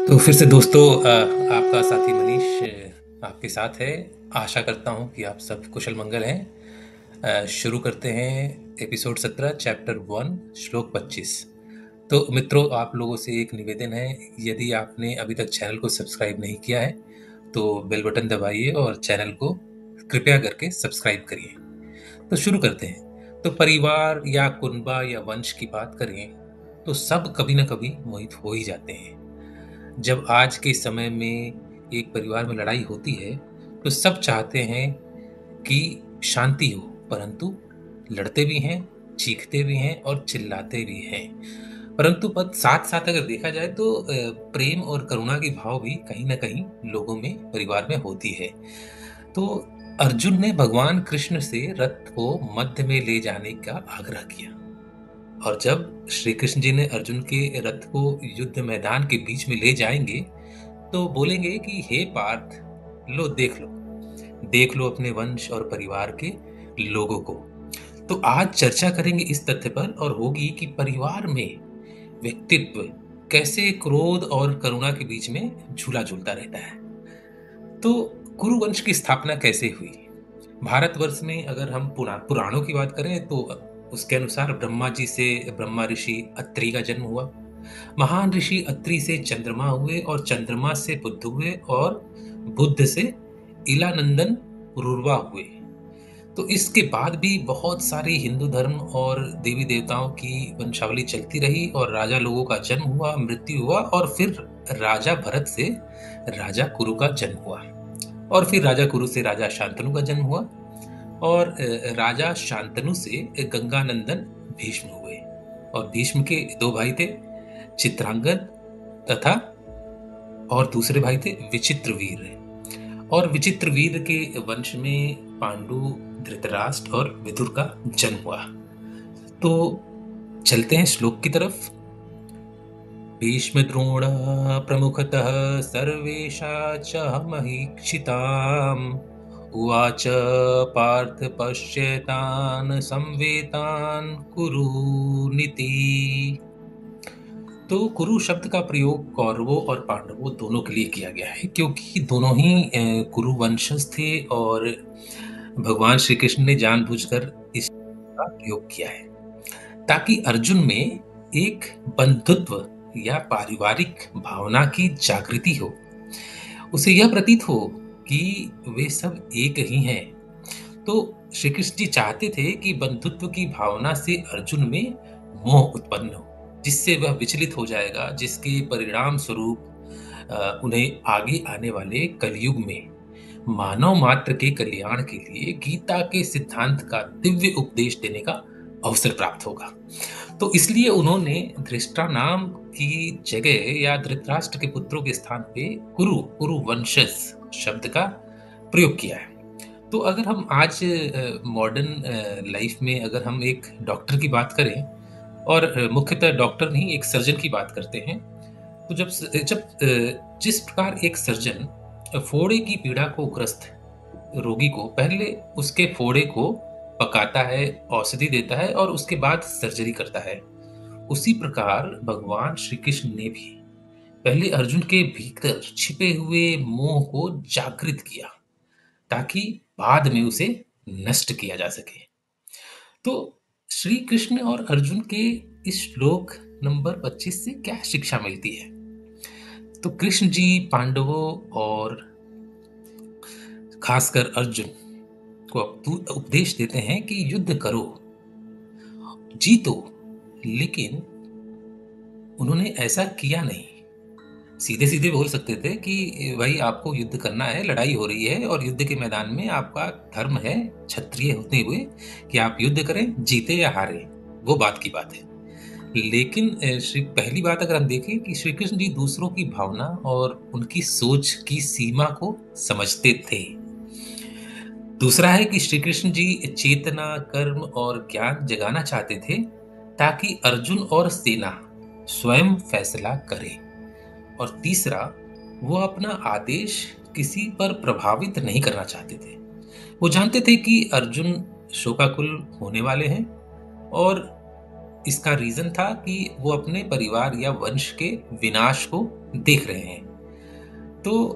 तो फिर से दोस्तों आपका साथी मनीष आपके साथ है। आशा करता हूँ कि आप सब कुशल मंगल हैं। शुरू करते हैं एपिसोड 17 चैप्टर 1 श्लोक 25। तो मित्रों, आप लोगों से एक निवेदन है, यदि आपने अभी तक चैनल को सब्सक्राइब नहीं किया है तो बेल बटन दबाइए और चैनल को कृपया करके सब्सक्राइब करिए। तो शुरू करते हैं। तो परिवार या कुनबा या वंश की बात करें तो सब कभी ना कभी मोहित हो ही जाते हैं। जब आज के समय में एक परिवार में लड़ाई होती है तो सब चाहते हैं कि शांति हो, परंतु लड़ते भी हैं, चीखते भी हैं और चिल्लाते भी हैं। परंतु पद साथ साथ अगर देखा जाए तो प्रेम और करुणा की भाव भी कहीं ना कहीं लोगों में, परिवार में होती है। तो अर्जुन ने भगवान कृष्ण से रथ को मध्य में ले जाने का आग्रह किया, और जब श्री कृष्ण जी ने अर्जुन के रथ को युद्ध मैदान के बीच में ले जाएंगे तो बोलेंगे कि हे पार्थ, लो देख लो अपने वंश और परिवार के लोगों को। तो आज चर्चा करेंगे इस तथ्य पर, और होगी कि परिवार में व्यक्तित्व कैसे क्रोध और करुणा के बीच में झूला झूलता रहता है। तो कुरु वंश की स्थापना कैसे हुई? भारतवर्ष में अगर हम पुराणों की बात करें तो उसके अनुसार ब्रह्मा जी से ब्रह्मा ऋषि अत्रि का जन्म हुआ। महान ऋषि अत्रि से चंद्रमा हुए और चंद्रमा से बुद्ध हुए और बुद्ध से इलानंदन पुरुरवा हुए। तो इसके बाद भी बहुत सारे हिंदू धर्म और देवी देवताओं की वंशावली चलती रही और राजा लोगों का जन्म हुआ, मृत्यु हुआ, और फिर राजा भरत से राजा कुरु का जन्म हुआ, और फिर राजा कुरु से राजा शांतनु का जन्म हुआ, और राजा शांतनु से गंगानंदन भीष्म हुए। और भीष्म के दो भाई थे, चित्रांगद तथा, और दूसरे भाई थे विचित्रवीर। और विचित्रवीर के वंश में पांडु, धृतराष्ट्र और विदुर का जन्म हुआ। तो चलते हैं श्लोक की तरफ। भीष्म द्रोण प्रमुखतः सर्वेशा च महीक्षिताम् उवाच पार्थ पश्येतान् संवेतान् कुरुनिति। तो कुरु शब्द का प्रयोग कौरवों और पांडवों दोनों के लिए किया गया है, क्योंकि दोनों ही कुरु वंशज थे और भगवान श्री कृष्ण ने जानबूझकर इस का प्रयोग किया है ताकि अर्जुन में एक बंधुत्व या पारिवारिक भावना की जागृति हो, उसे यह प्रतीत हो कि वे सब एक ही हैं। तो श्री कृष्ण जी चाहते थे कि बंधुत्व की भावना से अर्जुन में मोह उत्पन्न हो, जिससे वह विचलित हो जाएगा, जिसके परिणाम स्वरूप उन्हें आगे आने वाले कलयुग में मानव मात्र के कल्याण के लिए गीता के सिद्धांत का दिव्य उपदेश देने का अवसर प्राप्त होगा। तो इसलिए उन्होंने धृष्टा नाम की जगह या धृतराष्ट्र के पुत्रों के स्थान पे कुरु वंशज शब्द का प्रयोग किया है। तो अगर हम आज मॉडर्न लाइफ में अगर हम एक डॉक्टर की बात करें, और मुख्यतः डॉक्टर नहीं, एक सर्जन की बात करते हैं, तो जिस प्रकार एक सर्जन फोड़े की पीड़ा को ग्रस्त रोगी को पहले उसके फोड़े को पकाता है, औषधि देता है और उसके बाद सर्जरी करता है, उसी प्रकार भगवान श्री कृष्ण ने भी पहले अर्जुन के भीतर छिपे हुए मोह को जागृत किया ताकि बाद में उसे नष्ट किया जा सके। तो श्री कृष्ण और अर्जुन के इस श्लोक नंबर 25 से क्या शिक्षा मिलती है? तो कृष्ण जी पांडवों और खासकर अर्जुन को उपदेश देते हैं कि युद्ध करो, जीतो, लेकिन उन्होंने ऐसा किया नहीं। सीधे सीधे बोल सकते थे कि भाई आपको युद्ध करना है, लड़ाई हो रही है और युद्ध के मैदान में आपका धर्म है क्षत्रिय होते हुए कि आप युद्ध करें, जीते या हारे, वो बात की बात है। लेकिन पहली बात अगर हम देखें कि श्री कृष्ण जी दूसरों की भावना और उनकी सोच की सीमा को समझते थे। दूसरा है कि श्री कृष्ण जी चेतना, कर्म और ज्ञान जगाना चाहते थे ताकि अर्जुन और सेना स्वयं फैसला करे। और तीसरा, वो अपना आदेश किसी पर प्रभावित नहीं करना चाहते थे। वो जानते थे कि अर्जुन शोकाकुल होने वाले हैं और इसका रीजन था कि वो अपने परिवार या वंश के विनाश को देख रहे हैं। तो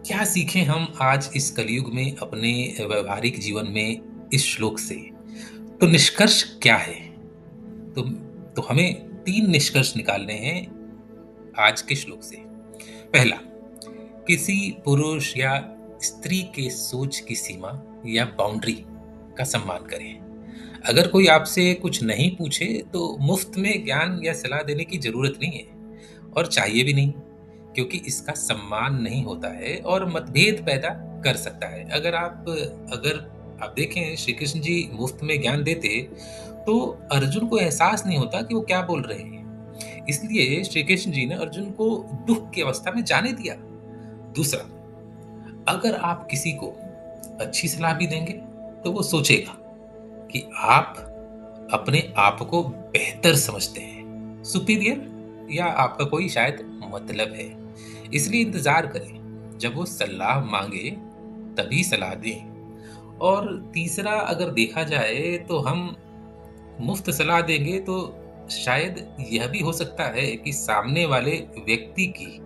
क्या सीखें हम आज इस कलयुग में अपने व्यवहारिक जीवन में इस श्लोक से? तो निष्कर्ष क्या है? तो तो हमें 3 निष्कर्ष निकालने हैं आज के श्लोक से। पहला, किसी पुरुष या स्त्री के सोच की सीमा या बाउंड्री का सम्मान करें। अगर कोई आपसे कुछ नहीं पूछे तो मुफ्त में ज्ञान या सलाह देने की जरूरत नहीं है, और चाहिए भी नहीं, क्योंकि इसका सम्मान नहीं होता है और मतभेद पैदा कर सकता है। अगर आप देखें, श्री कृष्ण जी मुफ्त में ज्ञान देते तो अर्जुन को एहसास नहीं होता कि वो क्या बोल रहे हैं। इसलिए श्री कृष्ण जी ने अर्जुन को दुख की अवस्था में जाने दिया। दूसरा, अगर आप किसी को अच्छी सलाह भी देंगे तो वो सोचेगा कि आप अपने आप को बेहतर समझते हैं, सुपीरियर, या आपका कोई शायद मतलब है। इसलिए इंतजार करें, जब वो सलाह मांगे तभी सलाह दें। और तीसरा, अगर देखा जाए तो हम मुफ्त सलाह देंगे तो शायद यह भी हो सकता है कि सामने वाले व्यक्ति की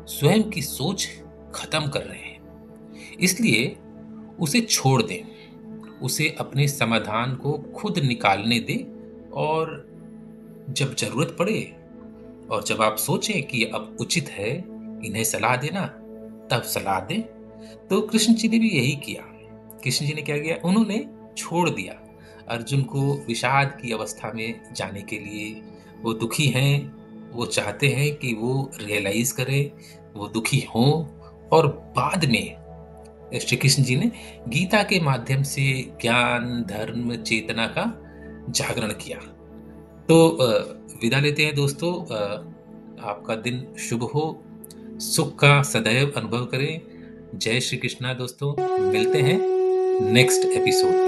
स्वयं की सोच खत्म कर रहे हैं। इसलिए उसे छोड़ दें, उसे अपने समाधान को खुद निकालने दें, और जब जरूरत पड़े और जब आप सोचें कि अब उचित है इन्हें सलाह देना, तब सलाह दें। तो कृष्ण जी ने भी यही किया। कृष्ण जी ने क्या किया? उन्होंने छोड़ दिया अर्जुन को विषाद की अवस्था में जाने के लिए। वो दुखी हैं, वो चाहते हैं कि वो रियलाइज करें, वो दुखी हों, और बाद में श्री कृष्ण जी ने गीता के माध्यम से ज्ञान, धर्म, चेतना का जागरण किया। तो विदा लेते हैं दोस्तों। आपका दिन शुभ हो, सुख का सदैव अनुभव करें। जय श्री कृष्णा दोस्तों, मिलते हैं नेक्स्ट एपिसोड में।